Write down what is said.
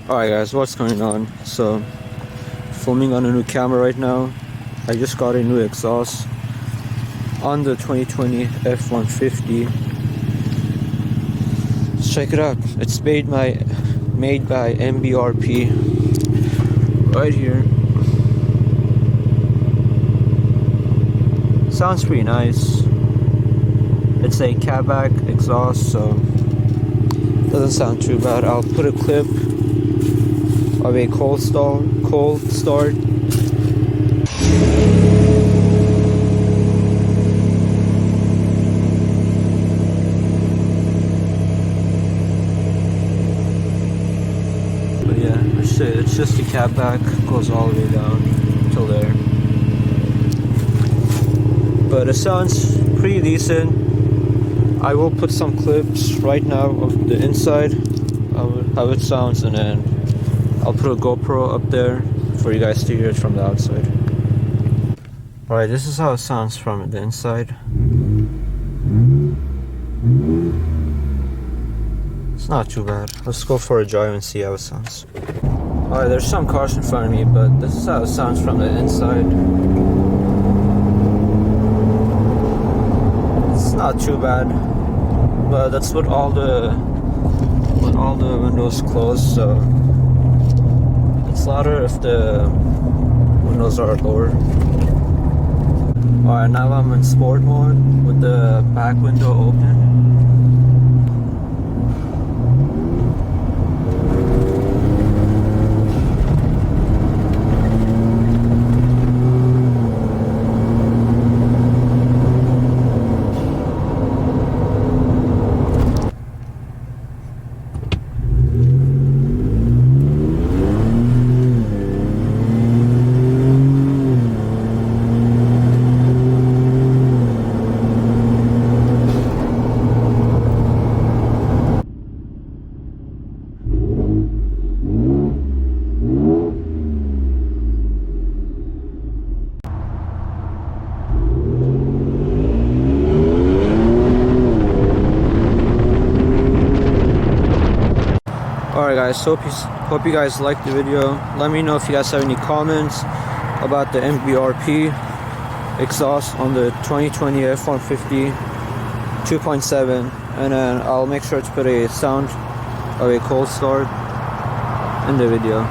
Alright guys, what's going on? So, filming on a new camera right now. I just got a new exhaust on the 2020 F150. Let's check it out. It's made by MBRP right here. Sounds pretty nice. It's a catback exhaust, so doesn't sound too bad. I'll put a clip of a cold start. But yeah, it's just the catback, goes all the way down till there. But it sounds pretty decent. I will put some clips right now of the inside, how it sounds, and then I'll put a GoPro up there for you guys to hear it from the outside. Alright, this is how it sounds from the inside. It's not too bad. Let's go for a drive and see how it sounds. Alright, there's some cars in front of me, but this is how it sounds from the inside. It's not too bad, but that's with all the windows closed, so it's louder if the windows are lower. Alright, now I'm in sport mode with the back window open. Alright guys, hope you guys liked the video. Let me know if you guys have any comments about the MBRP exhaust on the 2020 F150 2.7, and then I'll make sure to put a sound of a cold start in the video.